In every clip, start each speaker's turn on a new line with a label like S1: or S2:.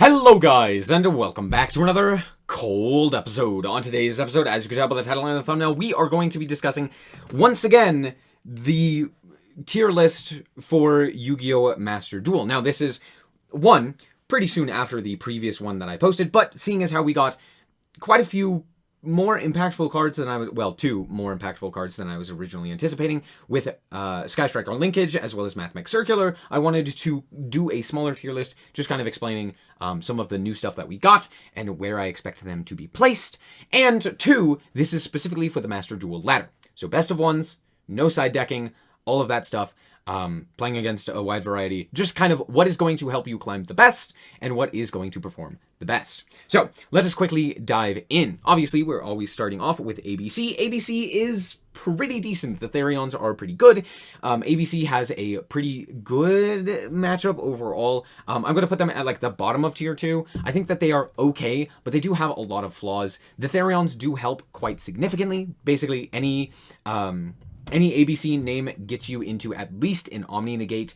S1: Hello guys, and welcome back to another cold episode. On today's episode, as you can tell by the title and the thumbnail, we are going to be discussing, once again, the tier list for Yu-Gi-Oh! Master Duel. Now, this is one pretty soon after the previous one that I posted, but seeing as how we got quite a few more impactful cards than I was, well, two more impactful cards than I was originally anticipating with Skystriker linkage as well as Mathpack Circular, I wanted to do a smaller tier list, just kind of explaining some of the new stuff that we got and where I expect them to be placed. And two, this is specifically for the Master Duel ladder. So best of ones, no side decking, all of that stuff. Playing against a wide variety, just kind of what is going to help you climb the best and what is going to perform the best. So let us quickly dive in. Obviously, we're always starting off with ABC. ABC is pretty decent. The Therions are pretty good. ABC has a pretty good matchup overall. I'm going to put them at like the bottom of tier 2. I think that they are okay, but they do have a lot of flaws. The Therions do help quite significantly. Basically, any ABC name gets you into at least an Omni Negate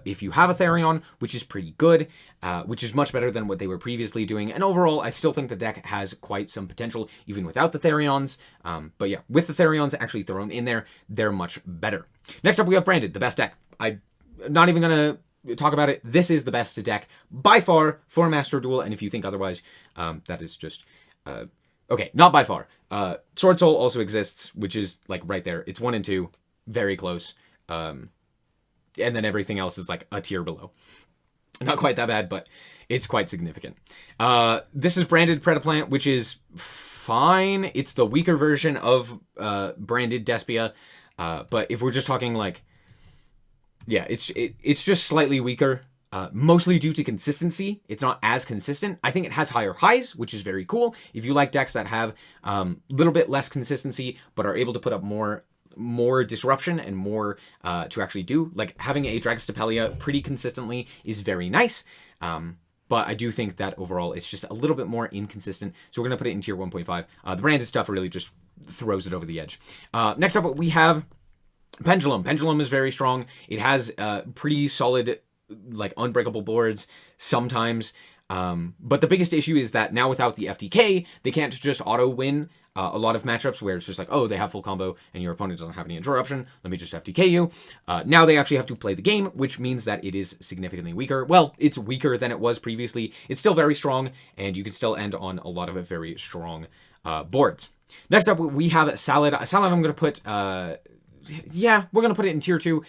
S1: if you have a Therion, which is pretty good, which is much better than what they were previously doing. And overall, I still think the deck has quite some potential, even without the Therions. But yeah, with the Therions actually thrown in there, they're much better. Next up, we have Branded, the best deck. I'm not even going to talk about it. This is the best deck by far for Master Duel, and if you think otherwise, that is just... okay, not by far. Sword Soul also exists, which is like right there. It's 1 and 2, very close. And then everything else is like a tier below. Not quite that bad, but it's quite significant. This is Branded Predaplant, which is fine. It's the weaker version of Branded Despia. But if we're just talking like, yeah, it's just slightly weaker. Mostly due to consistency. It's not as consistent. I think it has higher highs, which is very cool. If you like decks that have a little bit less consistency, but are able to put up more disruption and more to actually do, like having a Dragostapelia pretty consistently is very nice. But I do think that overall it's just a little bit more inconsistent. So we're going to put it in tier 1.5. The branded stuff really just throws it over the edge. Next up, we have Pendulum. Pendulum is very strong. It has pretty solid, like unbreakable boards sometimes, but the biggest issue is that now without the FTK, they can't just auto win a lot of matchups where it's just like, oh, they have full combo and your opponent doesn't have any interruption, let me just FTK you. Now they actually have to play the game, which means that it is significantly weaker. Well, it's weaker than it was previously. It's still very strong, and you can still end on a lot of very strong boards. Next up, we have Salad. Salad I'm going to put... yeah, we're going to put it in tier 2.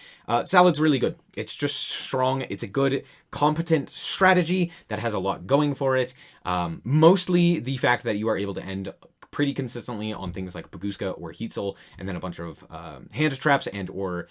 S1: Salad's really good. It's just strong. It's a good, competent strategy that has a lot going for it. Mostly the fact that you are able to end pretty consistently on things like Baguska or Heat Soul, and then a bunch of hand traps and or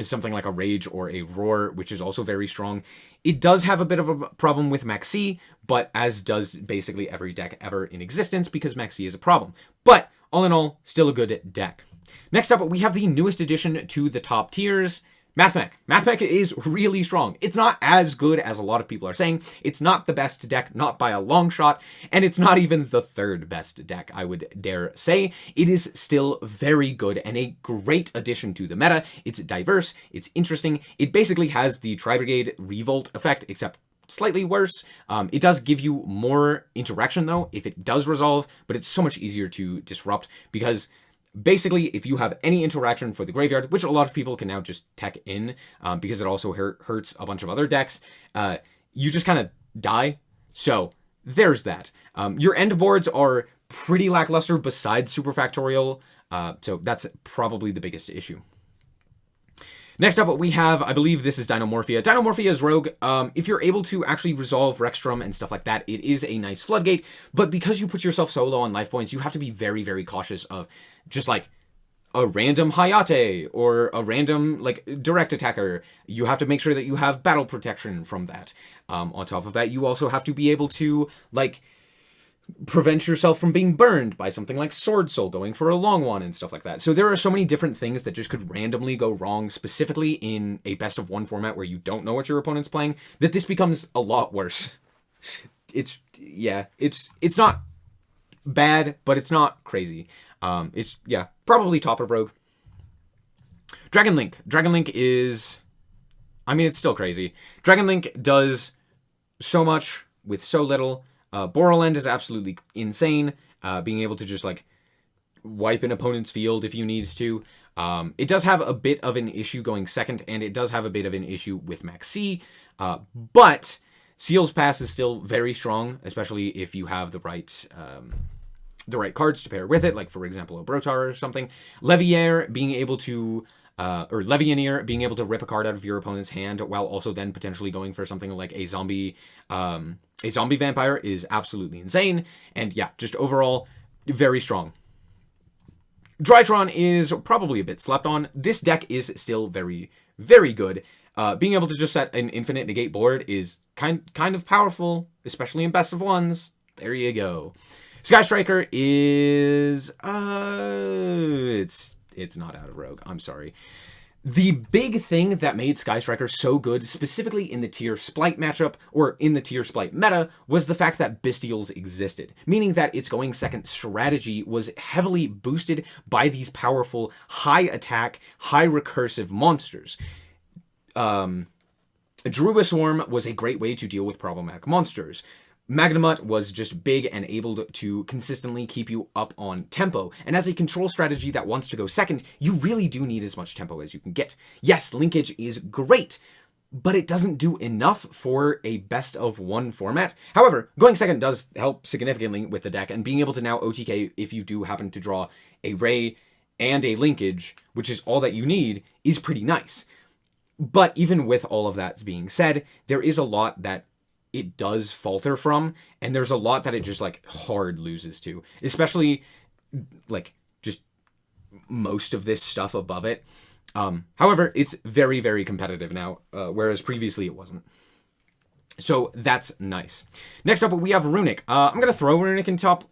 S1: something like a Rage or a Roar, which is also very strong. It does have a bit of a problem with Maxi, but as does basically every deck ever in existence, because Maxi is a problem. But all in all, still a good deck. Next up, we have the newest addition to the top tiers, Mathpack. Mathpack is really strong. It's not as good as a lot of people are saying. It's not the best deck, not by a long shot, and it's not even the third best deck, I would dare say. It is still very good and a great addition to the meta. It's diverse, it's interesting. It basically has the Tri-Brigade Revolt effect, except slightly worse. It does give you more interaction, though, if it does resolve, but it's so much easier to disrupt because... basically, if you have any interaction for the graveyard, which a lot of people can now just tech in, because it also hurts a bunch of other decks, you just kind of die. So there's that. Your end boards are pretty lackluster besides Super Factorial, so that's probably the biggest issue. Next up, we have, I believe this is Dino Morphe. Dino Morphe is Rogue. If you're able to actually resolve Rexstrom and stuff like that, it is a nice floodgate. But because you put yourself so low on life points, you have to be very, very cautious of just like a random Hayate or a random like direct attacker. You have to make sure that you have battle protection from that. On top of that, you also have to be able to like prevent yourself from being burned by something like Sword Soul going for a long one and stuff like that. So there are so many different things that just could randomly go wrong, specifically in a best of one format where you don't know what your opponent's playing, that this becomes a lot worse. It's not bad, but it's not crazy. It's probably top of Rogue. Dragon Link. Dragon Link is, I mean, it's still crazy. Dragon Link does so much with so little. Borderland is absolutely insane. Being able to just like wipe an opponent's field if you need to. It does have a bit of an issue going second, and it does have a bit of an issue with Max C, but Seal's Pass is still very strong, especially if you have the right cards to pair with it, like for example a Brotar or something. Levianeer being able to rip a card out of your opponent's hand while also then potentially going for something like a zombie vampire is absolutely insane. And yeah, just overall very strong. Drytron is probably a bit slept on. This deck is still very, very good. Being able to just set an infinite negate board is kind of powerful, especially in best of ones. There you go. Skystriker is it's not out of Rogue. I'm sorry. The big thing that made Skystriker so good, specifically in the tier Splight matchup, or in the tier Splight meta, was the fact that Bestials existed, meaning that its going second strategy was heavily boosted by these powerful, high attack, high recursive monsters. Druid Swarm was a great way to deal with problematic monsters. Magnamut was just big and able to consistently keep you up on tempo. And as a control strategy that wants to go second, you really do need as much tempo as you can get. Yes, linkage is great, but it doesn't do enough for a best of one format. However, going second does help significantly with the deck, and being able to now OTK if you do happen to draw a Ray and a linkage, which is all that you need, is pretty nice. But even with all of that being said, there is a lot that it does falter from, and there's a lot that it just like hard loses to, especially like just most of this stuff above it. However, it's very, very competitive now, whereas previously it wasn't. So that's nice. Next up, we have Runic. I'm gonna throw Runic in top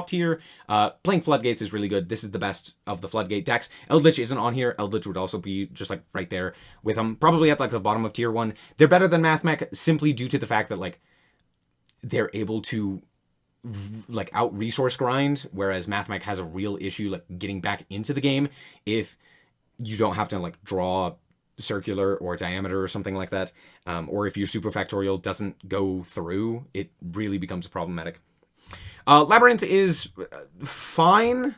S1: tier. Playing Floodgates is really good. This is the best of the Floodgate decks. Eldritch isn't on here. Eldritch would also be just like right there with them. Probably at like the bottom of tier 1. They're better than Mathpack simply due to the fact that like they're able to like out resource grind, whereas Mathpack has a real issue like getting back into the game if you don't have to like draw circular or diameter or something like that, or if your super factorial doesn't go through, it really becomes problematic. Labyrinth is fine.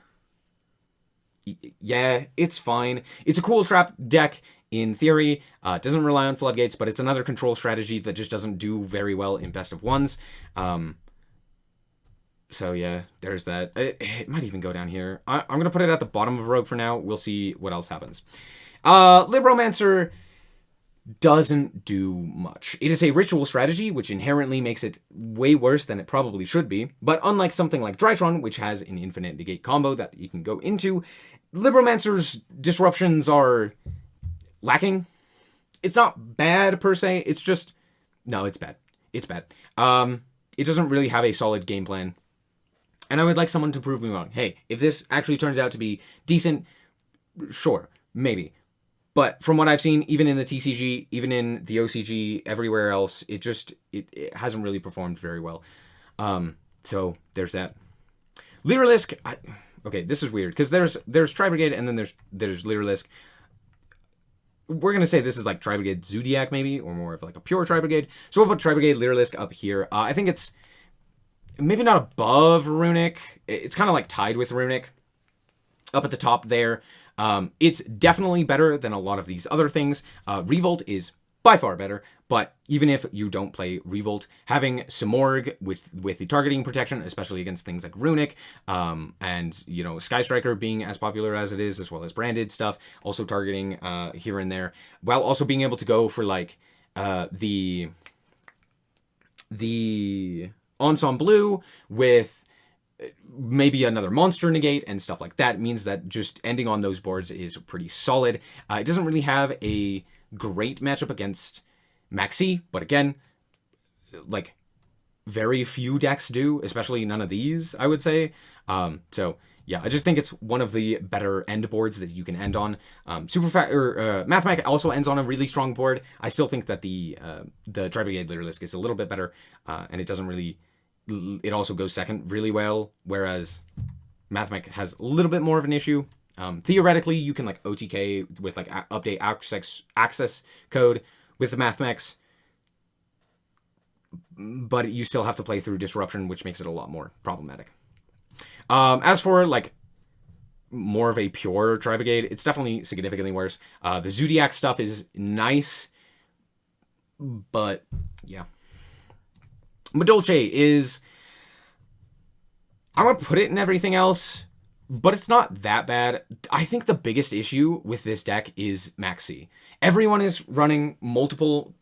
S1: Yeah, it's fine. It's a cool trap deck in theory. Doesn't rely on floodgates, but it's another control strategy that just doesn't do very well in best of ones. So yeah, there's that. It might even go down here. I'm going to put it at the bottom of Rogue for now. We'll see what else happens. Libromancer doesn't do much. It is a ritual strategy, which inherently makes it way worse than it probably should be. But unlike something like Drytron, which has an infinite negate combo that you can go into, Libromancer's disruptions are lacking. It's not bad per se. It's just, no, it's bad. It's bad. It doesn't really have a solid game plan. And I would like someone to prove me wrong. Hey, if this actually turns out to be decent, sure, maybe. But from what I've seen, even in the TCG, even in the OCG, everywhere else, it hasn't really performed very well. So there's that. Lyrilisc, okay, this is weird, because there's Tri-Brigade and then there's Lyrilisc. We're going to say this is like Tri-Brigade Zodiac maybe, or more of like a pure Tri-Brigade. So we'll put Tri-Brigade Lyrilisc up here. I think it's maybe not above Runic. It's kind of like tied with Runic up at the top there. It's definitely better than a lot of these other things. Revolt is by far better, but even if you don't play Revolt, having Simorg with the targeting protection, especially against things like Runic, and, you know, Skystriker being as popular as it is, as well as branded stuff, also targeting here and there, while also being able to go for, like, the Ensemble Blue with maybe another monster negate and stuff like that means that just ending on those boards is pretty solid. It doesn't really have a great matchup against Maxi, but again, like, very few decks do, especially none of these, I would say. So yeah, I just think it's one of the better end boards that you can end on. Mathpack also ends on a really strong board. I still think that the Tri-Brigade Lyrilisc is a little bit better, and it doesn't really. It also goes second really well, whereas Mathmack has a little bit more of an issue. Theoretically, you can like OTK with like update access code with the Mathmacks, but you still have to play through Disruption, which makes it a lot more problematic. As for, like, more of a pure Tri-Brigade, it's definitely significantly worse. The Zodiac stuff is nice, but, yeah. Madolche is... I'm going to put it in everything else, but it's not that bad. I think the biggest issue with this deck is Max C. Everyone is running multiple,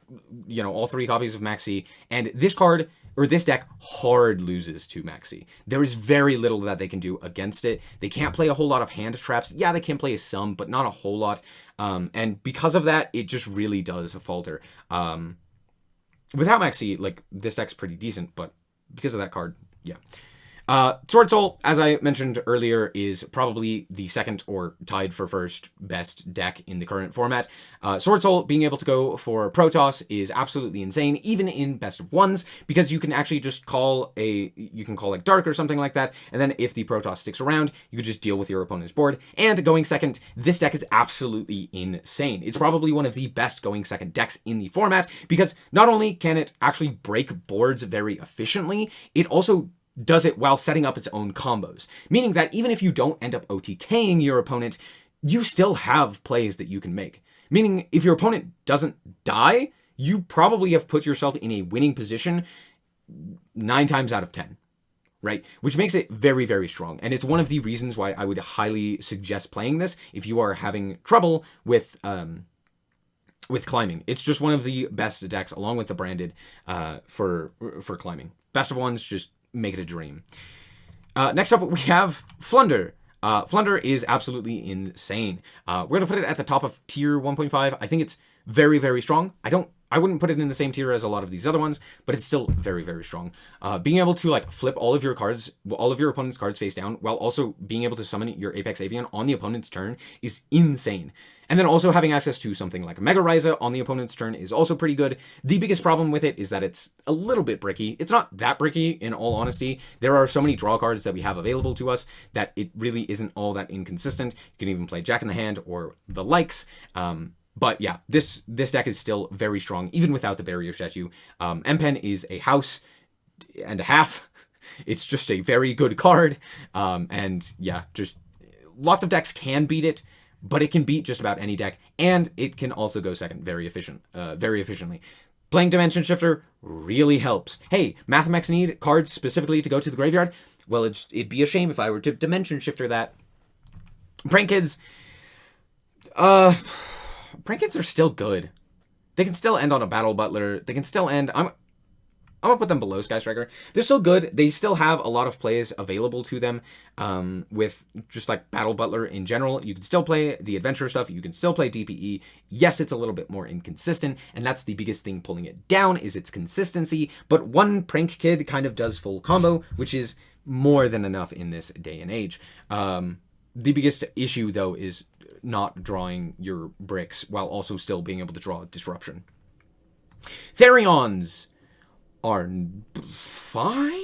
S1: all 3 copies of Max C, and this card, or this deck, hard loses to Max C. There is very little that they can do against it. They can't play a whole lot of hand traps. Yeah, they can play some, but not a whole lot. And because of that, it just really does falter. Without Max C, like, this deck's pretty decent, but because of that card, yeah. Sword Soul, as I mentioned earlier, is probably the second or tied for first best deck in the current format. Sword Soul being able to go for Protoss is absolutely insane, even in best of ones, because you can actually just call like Dark or something like that, and then if the Protoss sticks around, you can just deal with your opponent's board. And going second, this deck is absolutely insane. It's probably one of the best going second decks in the format, because not only can it actually break boards very efficiently, it also does it while setting up its own combos. Meaning that even if you don't end up OTKing your opponent, you still have plays that you can make. Meaning if your opponent doesn't die, you probably have put yourself in a winning position 9 times out of 10. Right? Which makes it very, very strong. And it's one of the reasons why I would highly suggest playing this if you are having trouble with climbing. It's just one of the best decks, along with the branded, for climbing. Best of ones, just make it a dream. Next up, we have Flunder. Flunder is absolutely insane. We're going to put it at the top of tier 1.5. I think it's very, very strong. I wouldn't put it in the same tier as a lot of these other ones, but it's still very, very strong. Being able to, like, flip all of your opponent's cards face down, while also being able to summon your Apex Avian on the opponent's turn is insane. And then also having access to something like a Mega Ryza on the opponent's turn is also pretty good. The biggest problem with it is that it's a little bit bricky. It's not that bricky, in all honesty. There are so many draw cards that we have available to us that it really isn't all that inconsistent. You can even play Jack in the Hand or the likes. But yeah, this deck is still very strong, even without the barrier statue. M-Pen is a house and a half. It's just a very good card. And yeah, just lots of decks can beat it, but it can beat just about any deck, and it can also go second very efficiently. Playing Dimension Shifter really helps. Hey, Mathemax need cards specifically to go to the graveyard? Well, it'd be a shame if I were to Dimension Shifter that. Prank Kids are still good. They can still end on a Battle Butler. They can still end... I'm going to put them below Skystriker. They're still good. They still have a lot of plays available to them with just like Battle Butler in general. You can still play the adventure stuff. You can still play DPE. Yes, it's a little bit more inconsistent, and that's the biggest thing pulling it down is its consistency. But one Prank Kid kind of does full combo, which is more than enough in this day and age. The biggest issue, though, is not drawing your bricks while also still being able to draw Disruption. Therions are fine.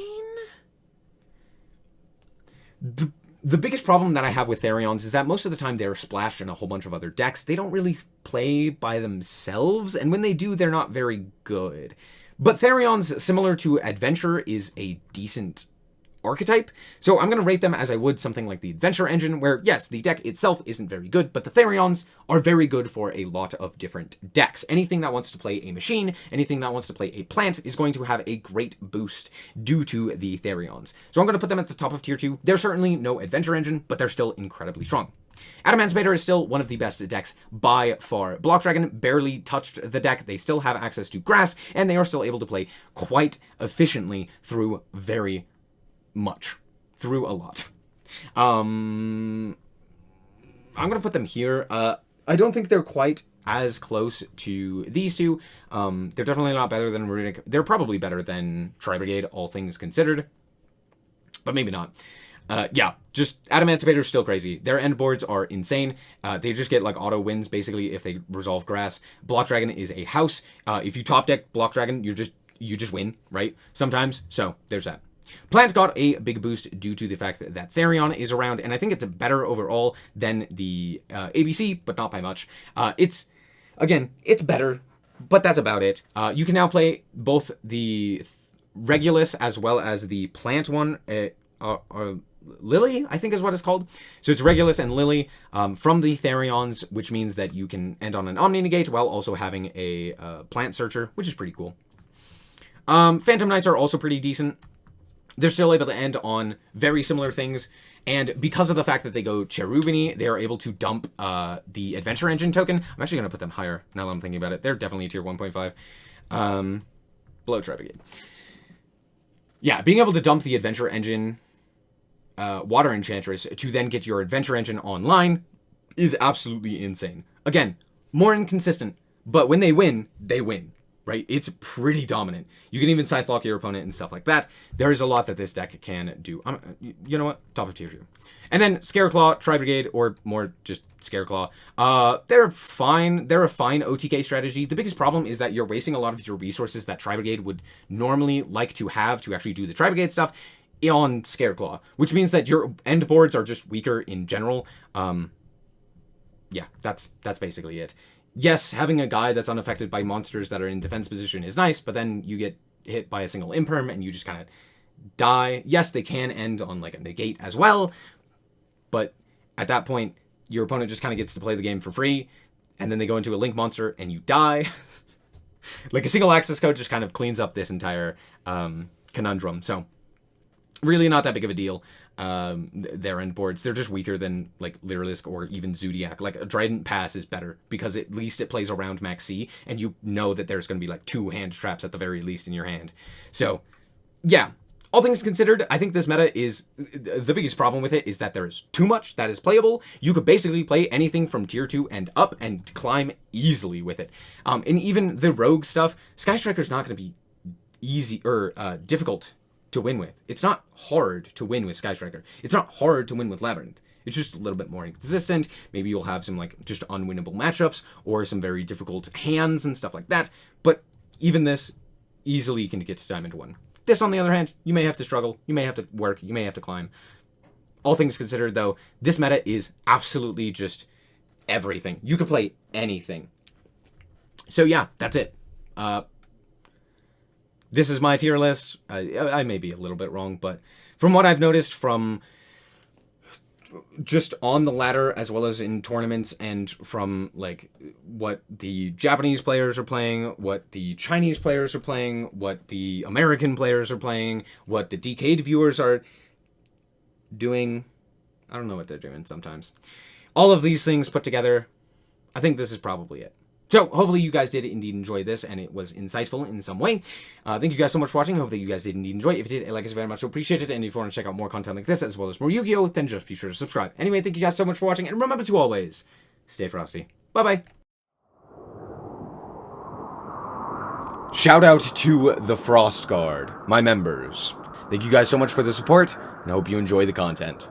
S1: The biggest problem that I have with Therions is that most of the time they're splashed in a whole bunch of other decks. They don't really play by themselves, and when they do, they're not very good. But Therions, similar to Adventure, is a decent archetype, so I'm going to rate them as I would something like the Adventure Engine, where, yes, the deck itself isn't very good, but the Therions are very good for a lot of different decks. Anything that wants to play a machine, anything that wants to play a plant is going to have a great boost due to the Therions. So I'm going to put them at the top of tier 2. They're certainly no Adventure Engine, but they're still incredibly strong. Adamancipator is still one of the best decks by far. Block Dragon barely touched the deck. They still have access to grass, and they are still able to play quite efficiently through through a lot. I'm gonna put them here. I don't think they're quite as close to these two. They're definitely not better than Runic. They're probably better than Tri-Brigade, all things considered, but maybe not. Yeah, just Adamancipator's still crazy. Their end boards are insane. They just get like auto wins basically if they resolve grass. Block Dragon is a house. If you top deck Block Dragon, you just win, right? Sometimes. So there's that. Plant got a big boost due to the fact that Therion is around, and I think it's better overall than the ABC, but not by much. It's better, but that's about it. You can now play both the Regulus as well as the plant one, Lily, I think is what it's called. So it's Regulus and Lily from the Therions, which means that you can end on an Omni Negate while also having a plant searcher, which is pretty cool. Phantom Knights are also pretty decent. They're still able to end on very similar things, and because of the fact that they go Cherubini, they are able to dump the Adventure Engine token. I'm actually going to put them higher now that I'm thinking about it. They're definitely a tier 1.5. Below Tri-Brigade. Yeah, being able to dump the Adventure Engine Water Enchantress to then get your Adventure Engine online is absolutely insane. Again, more inconsistent, but when they win, right? It's pretty dominant. You can even Scythe-lock your opponent and stuff like that. There is a lot that this deck can do. You know what? Top of tier 2. And then Scareclaw, Tri-Brigade, or more just Scareclaw. They're fine. They're a fine OTK strategy. The biggest problem is that you're wasting a lot of your resources that Tri-Brigade would normally like to have to actually do the Tri-Brigade stuff on Scareclaw, which means that your end boards are just weaker in general. Yeah, that's basically it. Yes, having a guy that's unaffected by monsters that are in defense position is nice, but then you get hit by a single imperm and you just kind of die. Yes, they can end on like a negate as well, but at that point, your opponent just kind of gets to play the game for free, and then they go into a link monster and you die. Like a single access code just kind of cleans up this entire conundrum. So really not that big of a deal. Their end boards, they're just weaker than like Lyrilisk or even Zodiac. Like a Trident Pass is better because at least it plays around Max C, and you know that there's going to be like 2 hand traps at the very least in your hand. So yeah, all things considered, I think this meta is, the biggest problem with it is that there is too much that is playable. You could basically play anything from tier 2 and up and climb easily with it. And even the rogue stuff, Skystriker's not going to be easy or difficult to win with. It's not hard to win with Skystriker. It's not hard to win with Labyrinth. It's just a little bit more inconsistent. Maybe you'll have some like just unwinnable matchups or some very difficult hands and stuff like that. But even this easily can get to Diamond 1. This, on the other hand, you may have to struggle. You may have to work. You may have to climb. All things considered, though, this meta is absolutely just everything. You can play anything. So yeah, that's it. This is my tier list. I may be a little bit wrong, but from what I've noticed from just on the ladder as well as in tournaments and from like what the Japanese players are playing, what the Chinese players are playing, what the American players are playing, what the Decade viewers are doing. I don't know what they're doing sometimes. All of these things put together, I think this is probably it. So, hopefully you guys did indeed enjoy this, and it was insightful in some way. Thank you guys so much for watching. I hope that you guys did indeed enjoy it. If you did, a like is very much appreciated, and if you want to check out more content like this, as well as more Yu-Gi-Oh!, then just be sure to subscribe. Anyway, thank you guys so much for watching, and remember to always stay frosty. Bye-bye. Shout out to the Frost Guard, my members. Thank you guys so much for the support, and I hope you enjoy the content.